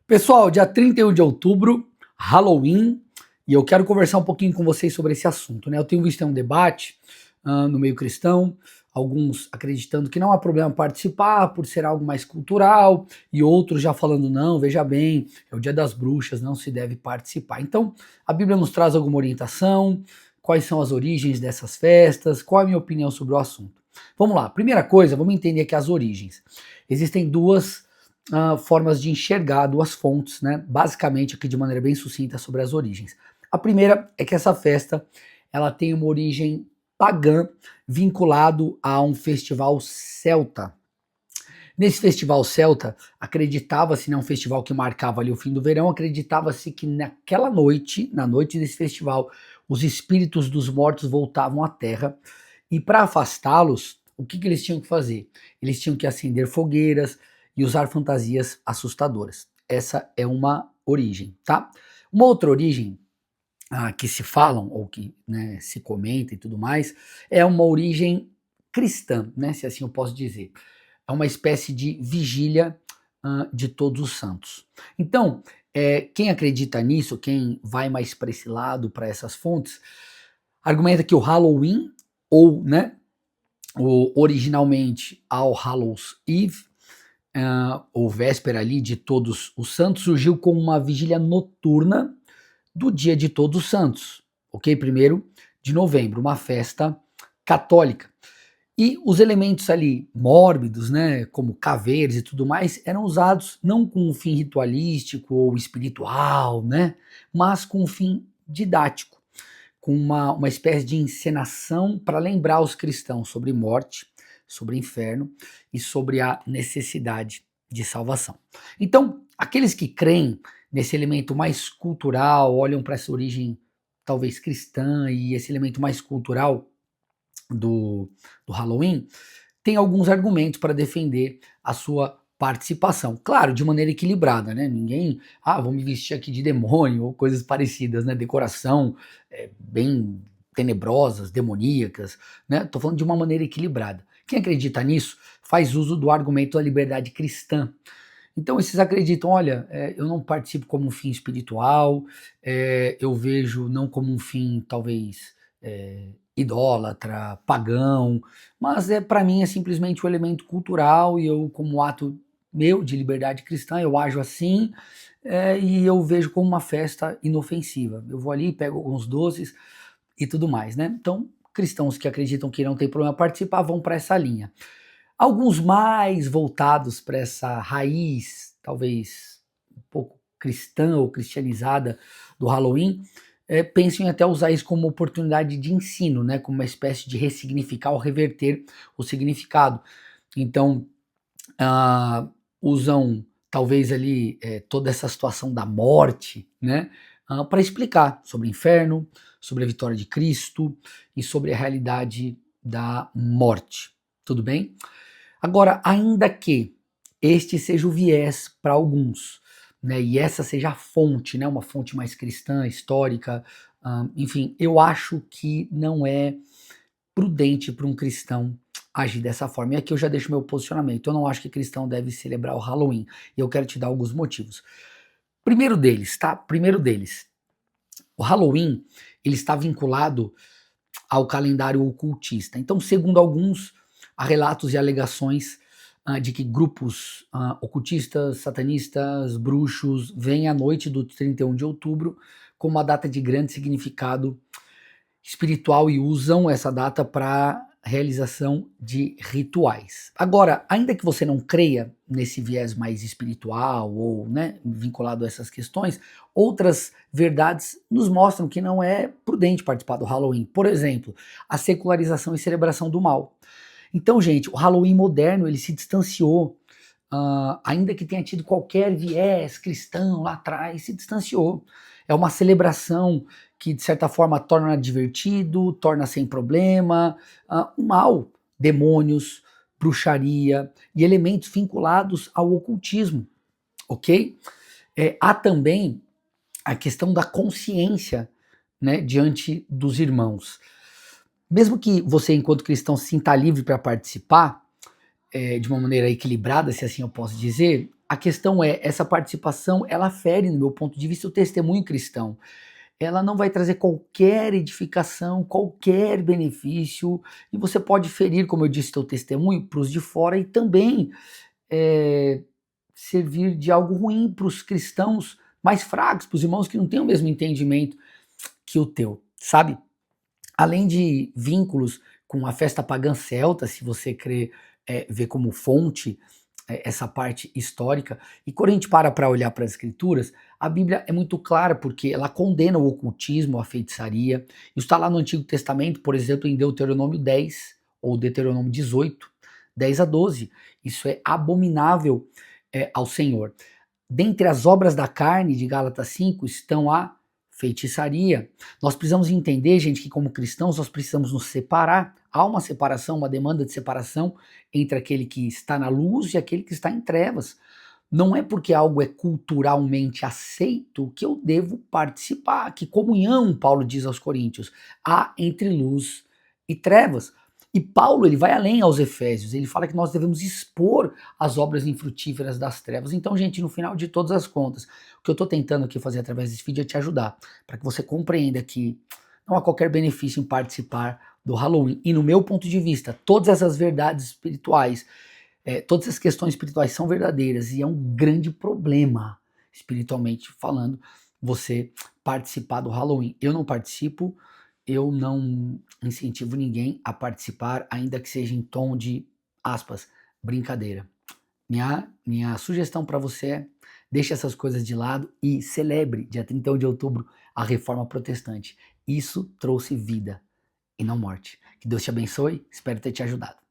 Pessoal, dia 31 de outubro, Halloween, e eu quero conversar um pouquinho com vocês sobre esse assunto, né? Eu tenho visto um debate no meio cristão, alguns acreditando que não há problema participar por ser algo mais cultural, e outros já falando, não, veja bem, é o dia das bruxas, não se deve participar. Então, a Bíblia nos traz alguma orientação, quais são as origens dessas festas, qual é a minha opinião sobre o assunto. Vamos lá, primeira coisa, vamos entender aqui as origens. Existem duas formas de enxergar, duas fontes, né? Basicamente aqui de maneira bem sucinta sobre as origens. A primeira é que essa festa ela tem uma origem pagã vinculado a um festival celta. Nesse festival celta, acreditava-se, né, um festival que marcava ali o fim do verão, acreditava-se que naquela noite, na noite desse festival, os espíritos dos mortos voltavam à terra e para afastá-los, o que eles tinham que fazer? Eles tinham que acender fogueiras e usar fantasias assustadoras. Essa é uma origem, tá? Uma outra origem que se falam, ou que, né, se comenta e tudo mais, é uma origem cristã, né, se assim eu posso dizer. É uma espécie de vigília de todos os santos. Então, quem acredita nisso, quem vai mais para esse lado, para essas fontes, argumenta que o Halloween, ou, né, originalmente ao Hallows Eve, ou véspera ali de Todos os Santos, surgiu como uma vigília noturna do Dia de Todos os Santos, ok? 1º de novembro, uma festa católica. E os elementos ali mórbidos, né, como caveiras e tudo mais, eram usados não com um fim ritualístico ou espiritual, né, mas com um fim didático, com uma espécie de encenação para lembrar os cristãos sobre morte, sobre inferno e sobre a necessidade de salvação. Então, aqueles que creem nesse elemento mais cultural, olham para essa origem talvez cristã e esse elemento mais cultural do Halloween, tem alguns argumentos para defender a sua participação. Claro, de maneira equilibrada, né? Ninguém, vou me vestir aqui de demônio ou coisas parecidas, né? Decoração bem tenebrosas, demoníacas, né? Tô falando de uma maneira equilibrada. Quem acredita nisso faz uso do argumento da liberdade cristã. Então, esses acreditam, olha, eu não participo como um fim espiritual, eu vejo não como um fim, talvez, idólatra, pagão, mas para mim é simplesmente um elemento cultural e eu, como ato meu de liberdade cristã, eu ajo assim e eu vejo como uma festa inofensiva. Eu vou ali, pego alguns doces e tudo mais, né? Então, cristãos que acreditam que não tem problema participar vão para essa linha. Alguns mais voltados para essa raiz, talvez um pouco cristã ou cristianizada do Halloween, pensam em até usar isso como oportunidade de ensino, né, como uma espécie de ressignificar ou reverter o significado. Então, usam talvez ali toda essa situação da morte, né, para explicar sobre o inferno, sobre a vitória de Cristo e sobre a realidade da morte. Tudo bem? Agora, ainda que este seja o viés para alguns, né, e essa seja a fonte, né, uma fonte mais cristã, histórica, enfim, eu acho que não é prudente para um cristão agir dessa forma. E aqui eu já deixo meu posicionamento. Eu não acho que cristão deve celebrar o Halloween. E eu quero te dar alguns motivos. Primeiro deles, tá? Primeiro deles, o Halloween, ele está vinculado ao calendário ocultista. Então, segundo alguns, há relatos e alegações de que grupos ocultistas, satanistas, bruxos, vêm à noite do 31 de outubro como uma data de grande significado espiritual e usam essa data para realização de rituais. Agora, ainda que você não creia nesse viés mais espiritual ou, né, vinculado a essas questões, outras verdades nos mostram que não é prudente participar do Halloween. Por exemplo, a secularização e celebração do mal. Então, gente, o Halloween moderno ele se distanciou, ainda que tenha tido qualquer viés cristão lá atrás, se distanciou. É uma celebração que, de certa forma, torna divertido, torna sem problema, o mal, demônios, bruxaria e elementos vinculados ao ocultismo, ok? Há também a questão da consciência, né, diante dos irmãos. Mesmo que você, enquanto cristão, se sinta livre para participar, de uma maneira equilibrada, se assim eu posso dizer, A questão é, essa participação, ela fere, no meu ponto de vista, o testemunho cristão. Ela não vai trazer qualquer edificação, qualquer benefício, e você pode ferir, como eu disse, teu testemunho para os de fora e também é, servir de algo ruim para os cristãos mais fracos, para os irmãos que não têm o mesmo entendimento que o teu, sabe? Além de vínculos com a festa pagã celta, se você crê, ver como fonte essa parte histórica, e quando a gente para olhar para as escrituras, a Bíblia é muito clara porque ela condena o ocultismo, a feitiçaria. Isso está lá no Antigo Testamento, por exemplo, em Deuteronômio 10 ou Deuteronômio 18, 10 a 12. Isso é abominável ao Senhor. Dentre as obras da carne, de Gálatas 5, estão a feitiçaria. Nós precisamos entender, gente, que como cristãos nós precisamos nos separar. Há uma separação, uma demanda de separação entre aquele que está na luz e aquele que está em trevas. Não é porque algo é culturalmente aceito que eu devo participar. Que comunhão, Paulo diz aos Coríntios, há entre luz e trevas. E Paulo, ele vai além aos Efésios, ele fala que nós devemos expor as obras infrutíferas das trevas. Então, gente, no final de todas as contas, o que eu estou tentando aqui fazer através desse vídeo é te ajudar, para que você compreenda que não há qualquer benefício em participar do Halloween. E no meu ponto de vista, todas essas verdades espirituais, todas essas questões espirituais são verdadeiras e é um grande problema, espiritualmente falando, você participar do Halloween. Eu não participo, eu não incentivo ninguém a participar, ainda que seja em tom de, aspas, brincadeira. Minha sugestão para você é, deixe essas coisas de lado e celebre, dia 31 de outubro, a Reforma Protestante. Isso trouxe vida e não morte. Que Deus te abençoe, espero ter te ajudado.